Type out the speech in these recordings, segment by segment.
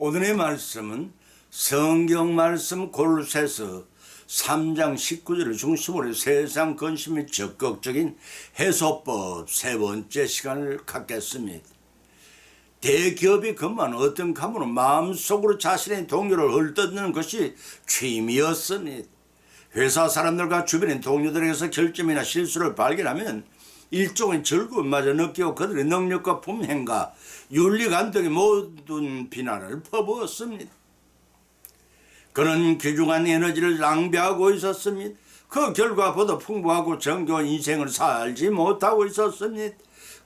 오늘의 말씀은 성경 말씀 골로새서 3장 19절을 중심으로 세상 근심 및 적극적인 해소법 세 번째 시간을 갖겠습니다. 대기업이 그만 어떤 가문은 마음속으로 자신의 동료를 헐뜯는 것이 취미였습니다. 회사 사람들과 주변의 동료들에게서 결점이나 실수를 발견하면 일종의 즐거움마저 느끼고 그들의 능력과 품행과 윤리관 등의 모든 비난을 퍼부었습니다. 그는 귀중한 에너지를 낭비하고 있었습니다. 그 결과 보다 풍부하고 정겨운 인생을 살지 못하고 있었습니다.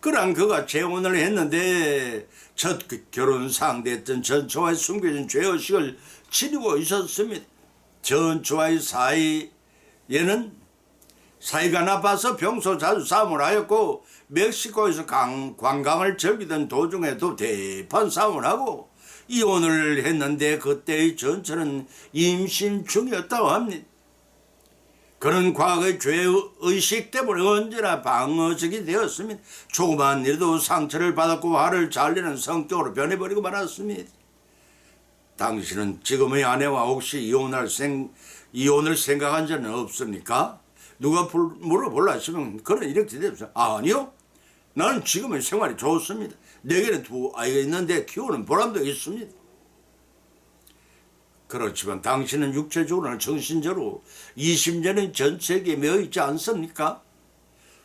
그러한 그가 재혼을 했는데 첫 결혼 상대였던 전처와의 숨겨진 죄의식을 지니고 있었습니다. 전처와의 사이에는 사이가 나빠서 평소 자주 싸움을 하였고 멕시코에서 관광을 즐기던 도중에도 대판 싸움을 하고 이혼을 했는데 그때의 전처는 임신 중이었다고 합니다. 그는 과거의 죄의식 때문에 언제나 방어적이 되었습니다. 조그만 일도 상처를 받았고 화를 잘 내는 성격으로 변해버리고 말았습니다. 당신은 지금의 아내와 혹시 이혼을 생각한 적은 없습니까? 누가 물어볼라 하시면 그는 이렇게 대답해요. 아니요. 나는 지금의 생활이 좋습니다. 내게는 두 아이가 있는데 키우는 보람도 있습니다. 그렇지만 당신은 육체적으로나 정신적으로 20년의 전체에 매여 있지 않습니까?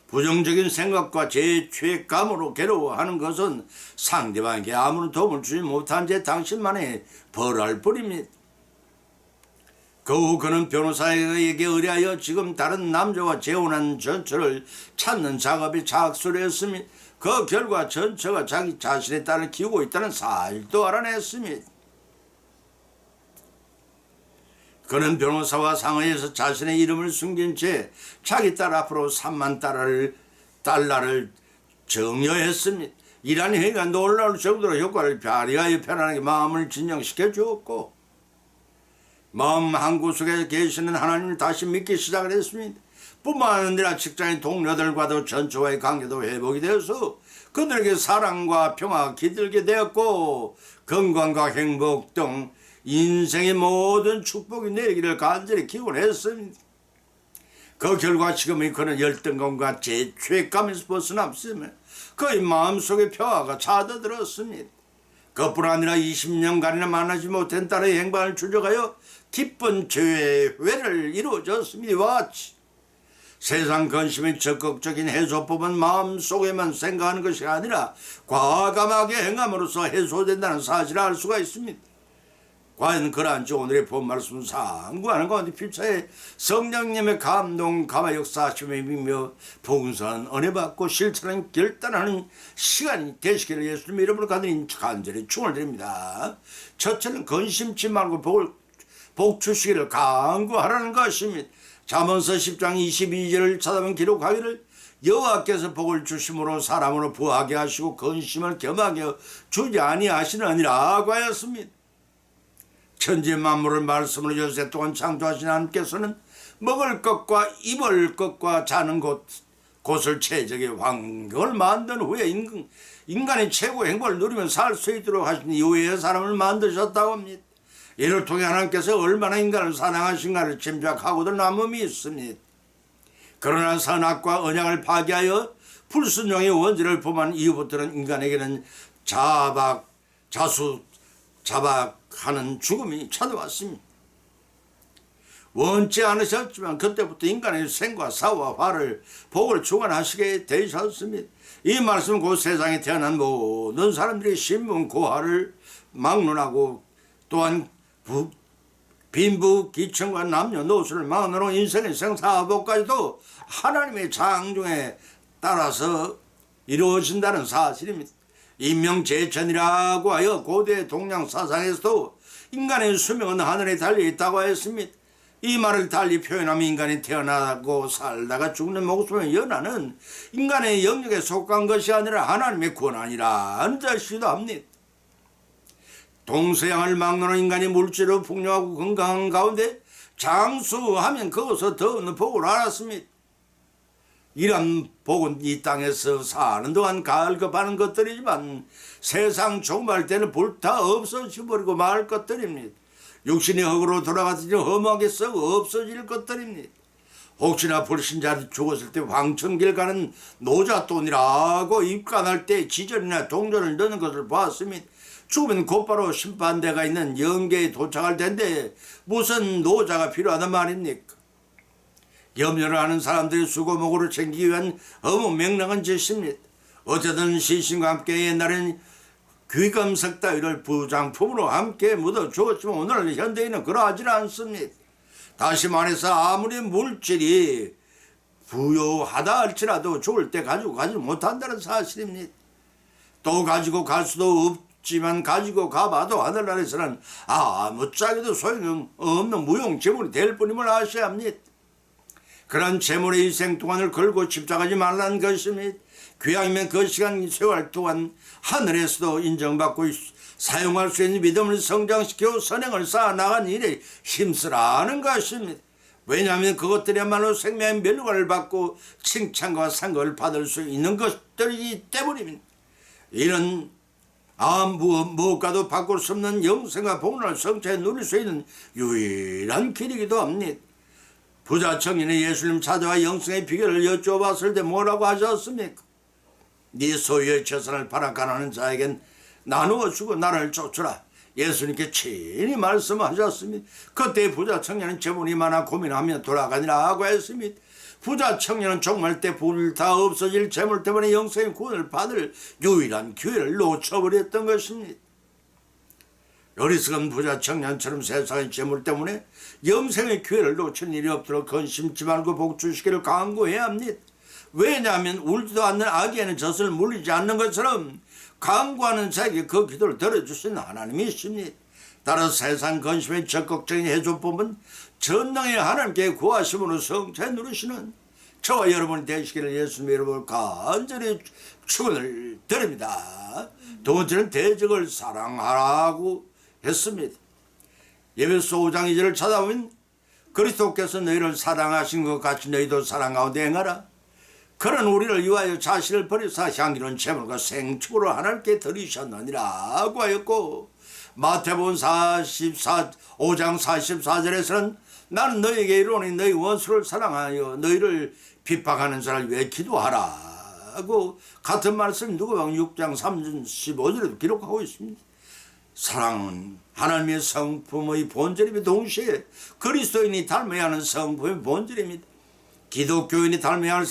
부정적인 생각과 죄책감으로 괴로워하는 것은 상대방에게 아무런 도움을 주지 못한 채 당신만의 벌할 뿐입니다. 그 후 그는 변호사에게 의뢰하여 지금 다른 남자와 재혼한 전처를 찾는 작업에 착수를 했습니다. 그 결과 전처가 자기 자신의 딸을 키우고 있다는 사실도 알아냈습니다. 그는 변호사와 상의해서 자신의 이름을 숨긴 채 자기 딸 앞으로 3만 달러를 증여했습니다. 이러한 행위가 놀라울 정도로 효과를 발휘하여 편안하게 마음을 진정시켜 주었고 마음 한구석에 계시는 하나님을 다시 믿기 시작을 했습니다. 뿐만 아니라 직장의 동료들과도 전처와의 관계도 회복이 되어서 그들에게 사랑과 평화가 깃들게 되었고 건강과 행복 등 인생의 모든 축복이 내리기를 간절히 기원했습니다. 그 결과 지금의 그는 열등감과 죄책감에서 벗어났으며 그의 마음속에 평화가 찾아들었습니다. 그뿐 아니라 20년간이나 만나지 못한 딸의 행방을 추적하여 기쁜 재회를 이루어졌습니다. 와치 세상 근심의 적극적인 해소법은 마음속에만 생각하는 것이 아니라 과감하게 행함으로써 해소된다는 사실을 알 수가 있습니다. 과연 그러한지 오늘의 본 말씀 상고하는 가운데 필차에 성령님의 감동 감화 역사하심에 믿며 풍성한 은혜 받고 실천하는 결단하는 시간이 되시기를 예수님 이름으로 간절히 축원을 드립니다. 첫째는 근심치 말고 복 주시기를 간구하라는 것입니다. 잠언서 10장 22절을 찾아보면 기록하기를 여호와께서 복을 주심으로 사람으로 부하게 하시고 근심을 겸하게 주지 아니하시느니라고 하였습니다. 천지 만물을 말씀으로 여세 동안 창조하신 하나님께서는 먹을 것과 입을 것과 자는 곳을 최적의 환경을 만든 후에 인간이 최고의 행복을 누리며 살 수 있도록 하신 이후에 사람을 만드셨다고 합니다. 이를 통해 하나님께서 얼마나 인간을 사랑하신가를 짐작하고도 남음이 있습니다. 그러나 선악과 언약을 파괴하여 불순종의 원죄를 범한 이후부터는 인간에게는 자박하는 죽음이 찾아왔습니다. 원치 않으셨지만 그때부터 인간의 생과 사와 화를 복을 주관하시게 되셨습니다. 이 말씀은 곧 세상에 태어난 모든 사람들이 신분 고하를 막론하고 또한 빈부 기층과 남녀노소를 막론하고 인생의 생사복까지도 하나님의 창조에 따라서 이루어진다는 사실입니다. 인명재천이라고 하여 고대 동양 사상에서도 인간의 수명은 하늘에 달려있다고 했습니다. 이 말을 달리 표현하면 인간이 태어나고 살다가 죽는 목숨의 연한은 인간의 영역에 속한 것이 아니라 하나님의 권한이라는 뜻이기도 합니다. 동서양을 막론한 인간이 물질로 풍요하고 건강한 가운데 장수하면 그것을 더 얻는 복을 알았습니다. 이런 복은 이 땅에서 사는 동안 갈급하는 것들이지만 세상 종말 때는 불타 없어져 버리고 말 것들입니다. 육신이 흙으로 돌아가듯이 험하게 썩어 없어질 것들입니다. 혹시나 불신자들이 죽었을 때 황천길 가는 노잣돈이라고 입관할 때 지전이나 동전을 넣는 것을 보았습니다. 죽으면 곧바로 심판대가 있는 영계에 도착할 텐데 무슨 노자가 필요하단 말입니까? 염려를 하는 사람들이 수고목으로 챙기기 위한 어무맹랑한 짓입니다. 어쨌든 시신과 함께 옛날에는 귀금석 따위를 부장품으로 함께 묻어 주었지만 오늘날 현대인은 그러하지 않습니다. 다시 말해서 아무리 물질이 부유하다 할지라도 죽을 때 가지고 가지 못한다는 사실입니다. 또 가지고 갈 수도 없지만 가지고 가봐도 하늘나라에서는 아무짝에도 소용없는 무용재물이 될 뿐임을 아셔야 합니다. 그런 재물의 일생 동안을 걸고 집착하지 말라는 것입니다. 귀하면 그 시간 세월 동안 하늘에서도 인정받고 사용할 수 있는 믿음을 성장시키고 선행을 쌓아나간 일에 힘쓰라는 것입니다. 왜냐하면 그것들이야말로 생명의 멸관을 받고 칭찬과 상급을 받을 수 있는 것들이기 때문입니다. 이는 무엇과도 바꿀 수 없는 영생과 복락을 성취해 누릴 수 있는 유일한 길이기도 합니다. 부자 청년이 예수님 찾아와 영생의 비결을 여쭤봤을 때 뭐라고 하셨습니까? 네 소유의 재산을 팔아 가난한 자에겐 나누어 주고 나를 쫓으라. 예수님께 친히 말씀하셨습니다. 그때 부자 청년은 재물이 많아 고민하며 돌아가니라고 했습니다. 부자 청년은 종말 때 불다 없어질 재물 때문에 영생의 구원을 받을 유일한 기회를 놓쳐버렸던 것입니다. 어리석은 부자 청년처럼 세상의 재물 때문에 영생의 기회를 놓칠 일이 없도록 근심치 말고 복주시기를 강구해야 합니다. 왜냐하면 울지도 않는 아기에는 젖을 물리지 않는 것처럼 강구하는 자에게 그 기도를 들어주신 하나님이십니다. 따라서 세상 근심에 적극적인 해조법은 전능의 하나님께 구하심으로 성취해 누리시는 저와 여러분이 되시기를 예수님의 이름으로 간절히 축원을 드립니다. 두 번째는 대적을 사랑하라고 했습니다. 에베소 5장 2절을 찾아보면 그리스도께서 너희를 사랑하신 것 같이 너희도 사랑 가운데 행하라. 그는 우리를 위하여 자신을 버리사 향기로운 제물과 생축으로 하나님께 드리셨느니라고 하였고, 마태복음 5장 44절에서는 나는 너희에게 이르노니 너희 원수를 사랑하여 너희를 핍박하는 자를 위해 기도하라고 같은 말씀 누가복음 6장 35절에도 기록하고 있습니다. 사랑은 하나님의 성품의 본질이며 동시에 그리스도인이 닮아야 하는 성품의 본질입니다. 기독교인이 닮아야 할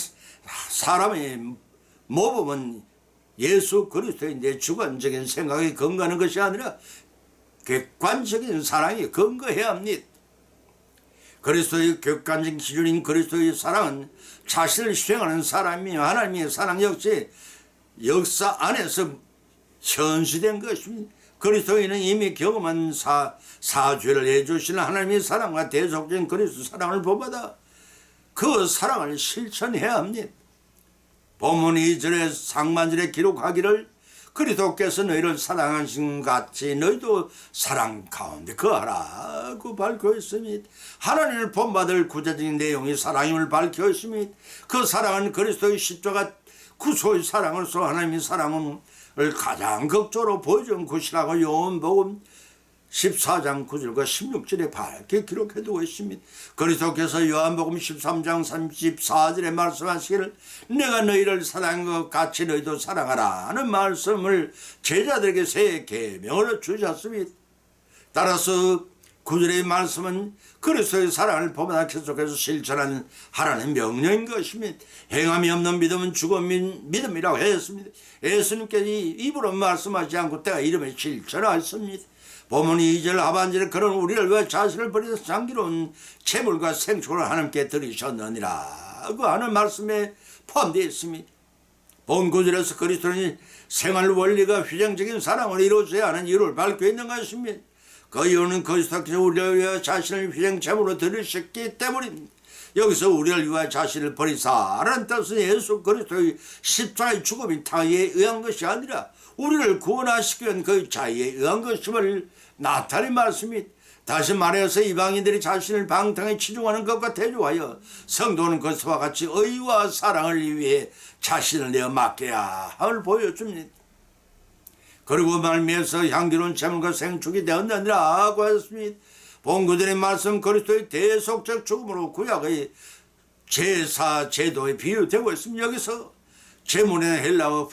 사람의 모범은 예수 그리스도인데 주관적인 생각에 근거하는 것이 아니라 객관적인 사랑에 근거해야 합니다. 그리스도의 객관적인 기준인 그리스도의 사랑은 자신을 수행하는 사람이며 하나님의 사랑 역시 역사 안에서 현시된 것입니다. 그리스도인은 이미 경험한 사죄를 해주시는 하나님의 사랑과 대속적인 그리스도 사랑을 본받아 그 사랑을 실천해야 합니다. 본문 2절에 상반절에 기록하기를 그리스도께서 너희를 사랑하신 같이 너희도 사랑 가운데 거하라고 밝혀있습니다. 하나님을 본받을 구체적인 내용이 사랑임을 밝혀있습니다. 그 사랑은 그리스도의 십자가 구소의 사랑으로서 하나님의 사랑을 가장 극적으로 보여준 것이라고 요한복음 14장 9절과 16절에 밝게 기록해두고 있습니다. 그리스도께서 요한복음 13장 34절에 말씀하시기를 내가 너희를 사랑한 것 같이 너희도 사랑하라는 말씀을 제자들에게 새 계명을 주셨습니다. 따라서 9절의 말씀은 그리스도의 사랑을 보다 계속해서 실천하는 하나님의 명령인 것입니다. 행함이 없는 믿음은 죽은 믿음이라고 했습니다. 예수님께서 입으로 말씀하지 않고 때가 이름에 실천하였습니다. 본문 2절 하반절에 그런 우리를 위해 자신을 버리서 장기로운 재물과 생축을 하나님께 드리셨느니라고 하는 말씀에 포함되어 있습니다. 본 9절에서 그리스도인이 생활 원리가 휘정적인 사랑을 이루어져야 하는 이유를 밝혀 있는 것입니다. 그 이유는 그리스도께서 우리를 위해 자신을 휘정체물로 드리셨기 때문입니다. 여기서 우리를 위해 자신을 버리사라는 뜻은 예수 그리스도의 십자가의 죽음이 타의에 의한 것이 아니라 우리를 구원하시기 위한 그 자의에 의한 것임을 나타낸 말씀이 다시 말해서 이방인들이 자신을 방탕에 치중하는 것과 대조하여 성도는 그것과 같이 의와 사랑을 위해 자신을 내어 맡겨야 함을 보여줍니다. 그리고 말미에서 향기로운 제물과 생축이 되었느니라고 하였습니다. 본구들의 말씀 그리스도의 대속적 죽음으로 구약의 제사 제도에 비유되고 있습니다. 여기서 제물에는 헬라어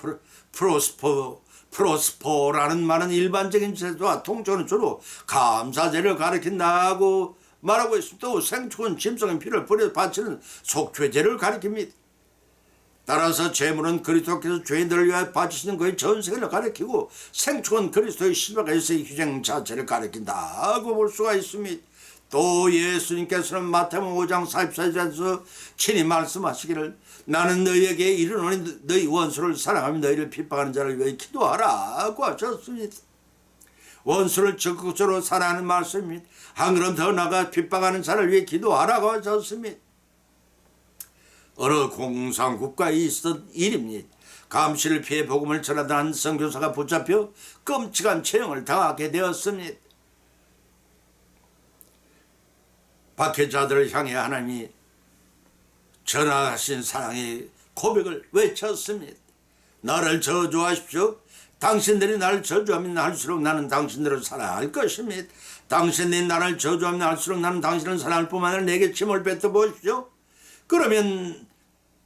프로스포라는 말은 일반적인 제도와 통조는 주로 감사제를 가리킨다고 말하고 있습니다. 또 생축은 짐승의 피를 뿌려 바치는 속죄제를 가리킵니다. 따라서 제물은 그리스도께서 죄인들을 위하여 바치시는 그의 전생을 가리키고 생축은 그리스도의 십자가에서의 희생 자체를 가리킨다고 볼 수가 있습니다. 또 예수님께서는 마태복음 5장 44절에서 친히 말씀하시기를 나는 너희에게 이르노니 너희 원수를 사랑하며 너희를 핍박하는 자를 위해 기도하라고 하셨습니다. 원수를 적극적으로 사랑하는 말씀입니다. 한 걸음 더 나아가 핍박하는 자를 위해 기도하라고 하셨습니다. 어느 공산국가에 있었던 일입니다. 감시를 피해 복음을 전하던 한 선교사가 붙잡혀 끔찍한 처형을 당하게 되었습니다. 박해자들을 향해 하나님이 전하신 사랑의 고백을 외쳤습니다. 나를 저주하십시오. 당신들이 나를 저주하면 할수록 나는 당신들을 사랑할 것입니다. 당신들이 나를 저주하면 할수록 나는 당신을 사랑할 뿐만 아니라 내게 침을 뱉어 보십시오. 그러면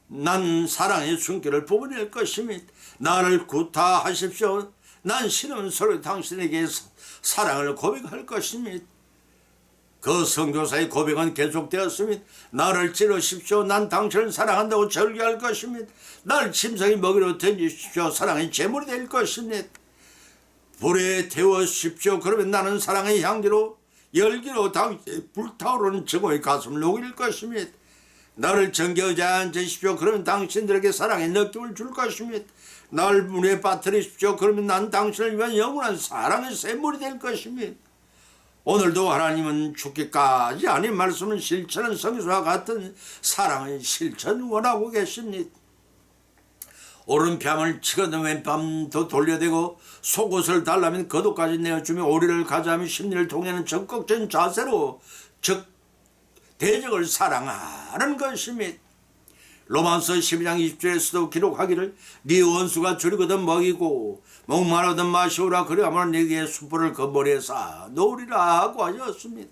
난 사랑의 숨결을 뿜어낼 것입니다. 나를 구타하십시오. 난 신은 서로 당신에게 사랑을 고백할 것입니다. 그 선교사의 고백은 계속되었습니다. 나를 찌르십시오. 난 당신을 사랑한다고 절규할 것입니다. 나를 짐승의 먹이로 던지십시오. 사랑의 제물이 될 것입니다. 불에 태우십시오. 그러면 나는 사랑의 향기로 열기로 당신의 불타오르는 증오의 가슴을 녹일 것입니다. 나를 정겨우지 앉으십시오. 그러면 당신들에게 사랑의 느낌을 줄 것입니다. 나를 물에 빠뜨리십시오. 그러면 난 당신을 위한 영원한 사랑의 샘물이 될 것입니다. 오늘도 하나님은 죽기까지 아닌 말씀을 실천한 성수와 같은 사랑의 실천 원하고 계십니다. 오른뺨을 치거든 왼뺨도 돌려대고 속옷을 달라면 겉옷까지 내어주며 오리를 가자며 심리를 통해는 적극적인 자세로 대적을 사랑하는 것입니다. 로마서 12장 20절에서도 기록하기를 네 원수가 줄이거든 먹이고 목마르거든 마시오라 그리하면 네게 숯불을 그 머리에 쌓아 놓으리라 하고 하셨습니다.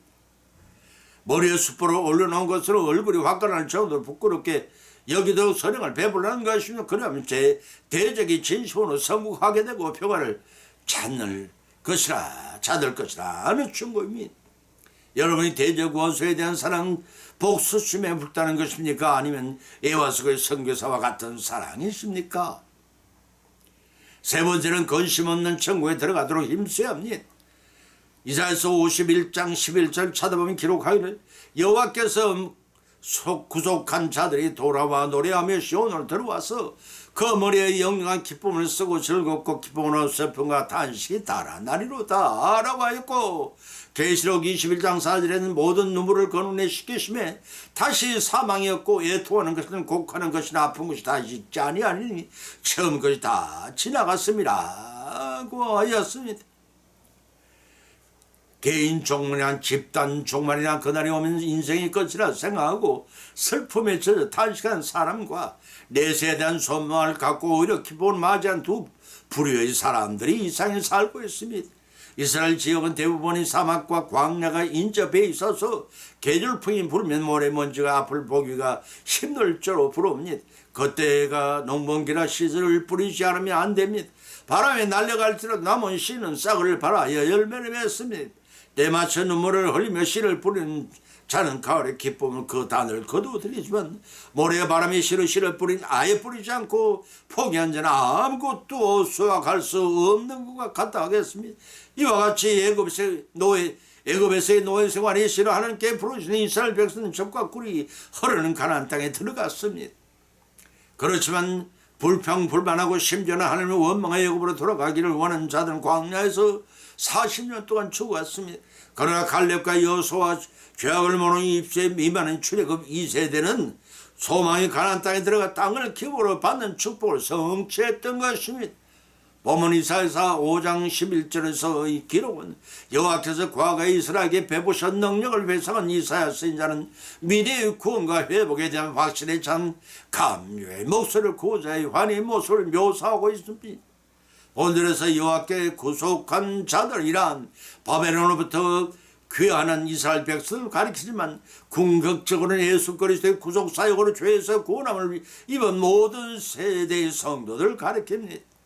머리에 숯불을 올려놓은 것으로 얼굴이 화끈할 정도로 부끄럽게 여기도 선행을 베풀라는 것이며 그러면 제 대적이 진심으로 성국하게 되고 평화를 찾을 것이라 하는 충고입니다. 여러분이 대적 원수에 대한 사랑 복수심에 불타는 것입니까? 아니면 에와스의 선교사와 같은 사랑이십니까? 세 번째는 근심 없는 천국에 들어가도록 힘써야 합니다. 이사야서 51장 11절 찾아보면 기록하기를 여호와께서 구속한 자들이 돌아와 노래하며 시온으로 들어와서 그 머리에 영영한 기쁨을 쓰고 즐겁고 기쁨으로 슬픔과 탄식이 달아나리로다 라고 하였고 계시록 21장 4절에는 모든 눈물을 그 눈에 씻기심에 다시 사망이 없고 애통하는 것은 곡하는 것이나 아픈 것이 다시 있지 아니하니 처음 것이 다 지나갔습니다 라고 하였습니다. 개인 종말이나 집단 종말이나 그날이 오면 인생이 끝이라 생각하고 슬픔에 젖어 탄식한 사람과 내세에 대한 소망을 갖고 오히려 기쁨을 맞이한 두 부류의 사람들이 이 세상에 살고 있습니다. 이스라엘 지역은 대부분이 사막과 광야가 인접해 있어서 계절풍이 불면 모래먼지가 앞을 보기가 힘들 정도로 불어옵니다. 그때가 농번기라 씨를 뿌리지 않으면 안 됩니다. 바람에 날려갈지라도 남은 씨는 싹을 발하여 열매를 맺습니다. 때맞춰 눈물을 흘리며 씨를 뿌리는 자는 가을의 기쁨을 그 단을 거두어들이지만 모래와 바람이 씨를 뿌린 아예 뿌리지 않고 포기한 자는 아무것도 수확할 수 없는 것과 같다 하겠습니다. 이와 같이 애굽에서의 노예 생활이 싫어 하나님께 부르시는 이스라엘 백성은 젖과 꿀이 흐르는 가나안 땅에 들어갔습니다. 그렇지만 불평불만하고 심지어는 하나님의 원망의 애굽으로 돌아가기를 원하는 자들은 광야에서 40년 동안 죽어왔습니다. 그러나 갈렙과 여호수아와 죄악을 모르는 입술에 미만한 출애굽 2세대는 소망의 가나안 땅에 들어가 땅을 기업으로 받는 축복을 성취했던 것입니다. 본문 이사야서 5장 11절에서 이 기록은 여호와께서 과거에 이스라엘에게 베푸신 능력을 회상한 이사야 선지자는 미래의 구원과 회복에 대한 확신에 찬 감유의 목소리를 구자의 환희의 모습을 묘사하고 있습니다. 오늘에서 여호와께 구속한 자들이란 바벨론으로부터 귀환한 이스라엘 백성을 가리키지만 궁극적으로는 예수 그리스도의 구속 사역으로 죄에서 구원함을 입은 모든 세대의 성도들을 가리킵니다.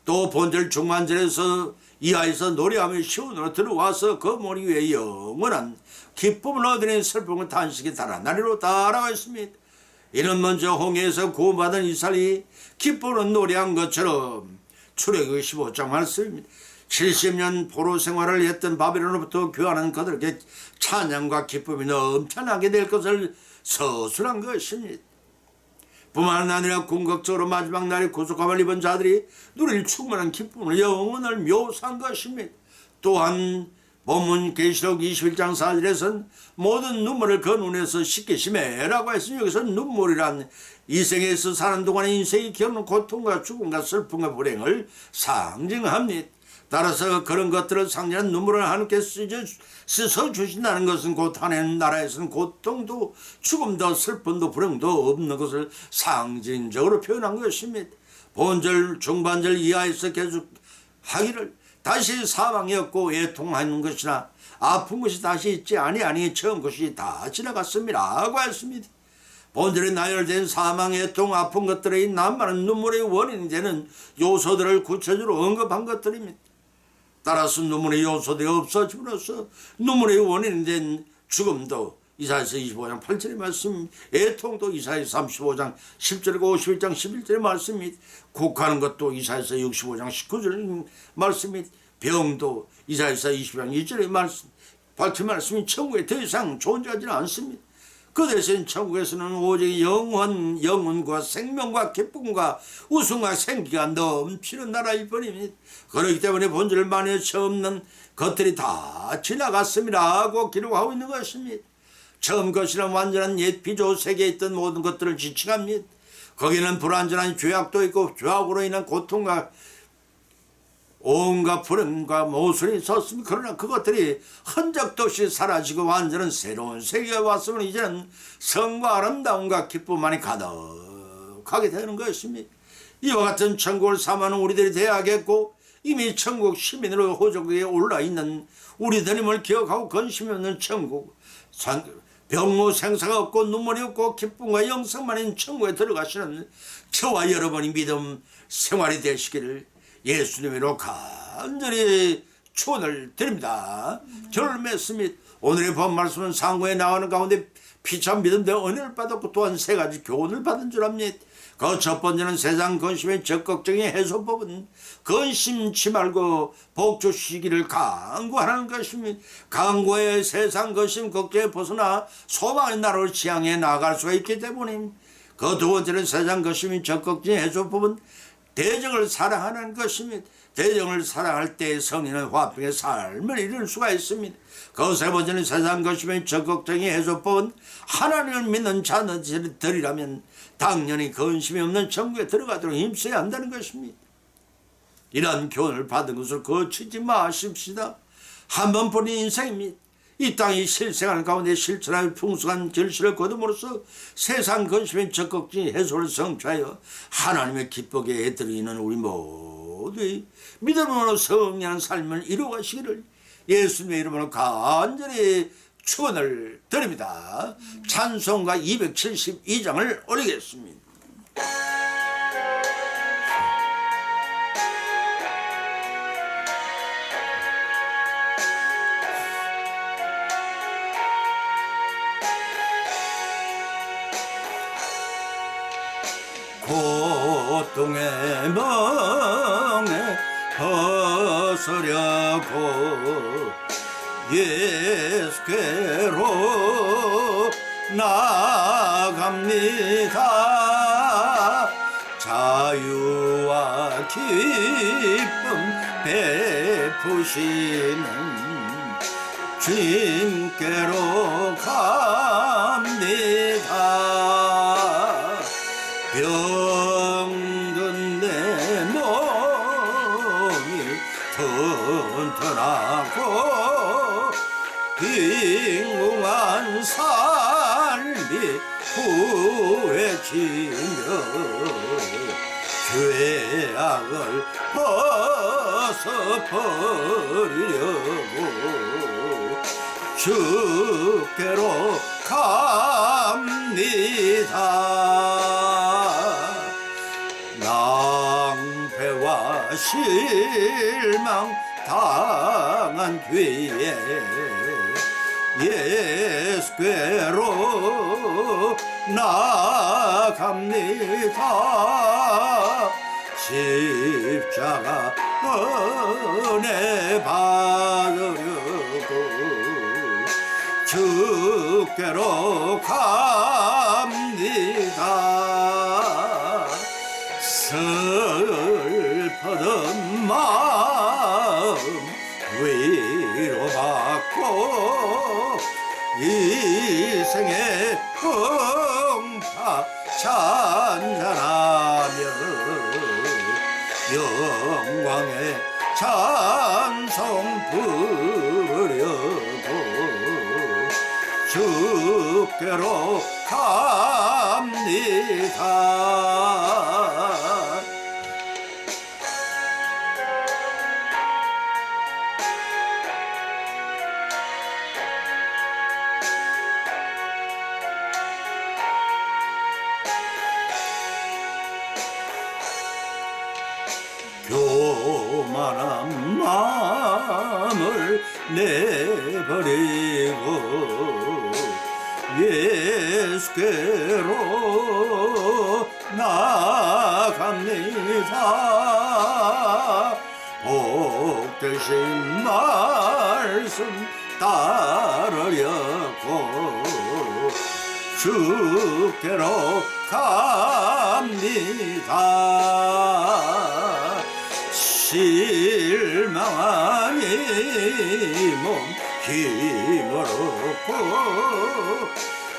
또 본절 중만절에서 이하에서 노래하며 시온으로 들어와서 그 머리 위에 영원한 기쁨을 얻으니 슬픔은 탄식이 달아나리로다라고 했습니다. 이는 먼저 홍해에서 구원받은 이스라엘이 기쁨을 노래한 것처럼 출애굽기 15장 말씀입니다. 70년 포로 생활을 했던 바벨론으로부터 귀환한 그들에게 찬양과 기쁨이 넘쳐나게 될 것을 서술한 것입니다. 뿐만 아니라 궁극적으로 마지막 날에 구속함을 입은 자들이 누릴 충만한 기쁨을 영원을 묘사한 것입니다. 또한 본문 계시록 21장 4절에서는 모든 눈물을 그 눈에서 씻기심에라고 했으니 여기서 눈물이란 이 생에서 사는 동안의 인생이 겪는 고통과 죽음과 슬픔과 불행을 상징합니다. 따라서 그런 것들을 상징하는 눈물을 하나님께 씻어주신다는 것은 곧 하나님 나라에서는 고통도 죽음도 슬픔도 불행도 없는 것을 상징적으로 표현한 것입니다. 본절 중반절 이하에서 계속 하기를 다시 사망이 없고 애통하는 것이나 아픈 것이 다시 있지 아니하니 처음 것이 다 지나갔습니다 하고 했습니다. 본절에 나열된 사망, 애통, 아픈 것들의 남많은 눈물의 원인이 되는 요소들을 구체적으로 언급한 것들입니다. 따라서 눈물의 요소들이 없어짐으로써 눈물의 원인이 된 죽음도 이사야서 25장 8절의 말씀, 애통도 이사야서 35장 10절과 51장 11절의 말씀입니다. 곡하는 것도 이사야서 65장 19절의 말씀입니다. 병도 이사야서 20장 2절의 말씀, 밝힌 말씀이 천국에 더 이상 존재하지는 않습니다. 그 대신 천국에서는 오직 영혼과 생명과 기쁨과 웃음과 생기가 넘치는 나라일 뿐입니다. 그렇기 때문에 본질을 만회치 없는 것들이 다 지나갔습니다 하고 기록하고 있는 것입니다. 처음 것이란 완전한 옛 피조 세계에 있던 모든 것들을 지칭합니다. 거기는 불완전한 죄악도 있고 죄악으로 인한 고통과 온갖 불행과 모순이 있었습니다. 그러나 그것들이 흔적도 없이 사라지고 완전한 새로운 세계가 왔으면 이제는 성과 아름다움과 기쁨만이 가득하게 되는 것입니다. 이와 같은 천국을 사모하는 우리들이 되어야겠고 이미 천국 시민으로 호적에 올라있는 우리들임을 기억하고 근심이 없는 천국, 병무 생사가 없고 눈물이 없고 기쁨과 영생만인 천국에 들어가시는 저와 여러분이 믿음 생활이 되시기를 예수님으로 간절히 축원을 드립니다. 결을 맺습니다. 오늘의 본 말씀은 상고에 나오는 가운데 피참 믿음대 은혜를 받았고 또한 세 가지 교훈을 받은 줄 압니다. 그 첫 번째는 세상 근심의 적극적인 해소법은 근심치 말고 복 주시기를 간구하는 것입니다. 간구에 세상 근심 걱정에 벗어나 소망의 나라로 지향해 나아갈 수가 있기 때문입니다. 그 두 번째는 세상 근심의 적극적인 해소법은 대정을 사랑하는 것입니다. 대정을 사랑할 때 성인은 화평의 삶을 이룰 수가 있습니다. 그 세 번째는 세상 것이면 적극적인 해소법은 하나님을 믿는 자들이라면 당연히 근심이 없는 천국에 들어가도록 힘써야 한다는 것입니다. 이러한 교훈을 받은 것을 거치지 마십시다. 한 번뿐인 인생입니다. 이 땅이 실생활 가운데 실천할 풍성한 결실을 거둠으로써 세상 근심의 적극적인 해소를 성취하여 하나님의 기쁘게 해드리는 우리 모두의 믿음으로 성령한 삶을 이루어가시기를 예수님의 이름으로 간절히 축원을 드립니다. 찬송가 272장을 올리겠습니다. 고통의 멍에 벗으려고 예수께로 나갑니다. 자유와 기쁨 베푸시는 주님께로 갑니다. 병든 내 몸 튼튼하고 빈궁한 삶이 후회치며 죄악을 벗어버리려고 주께로 갑니다. 낭패와 실망 당한 뒤에 예수께로 나갑니다. 십자가 은혜 받으려고 주께로 갑니다. 슬퍼던 마음 위로받고 이생의 풍파 찬양하며 영광의 찬송 부르려고 주께로 갑니다. 교만한 마음을 내버리고 예수께로 나갑니다. 복되신 말씀 따르려고 주께로 갑니다. 실망한 이 몸 힘을 얻고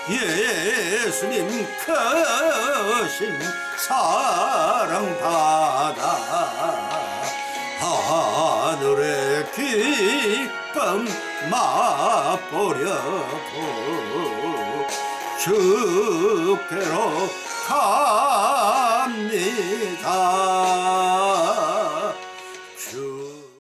예수님 크신 사랑 받아 하늘의 기쁨 맛보려고 주께로 갑니다.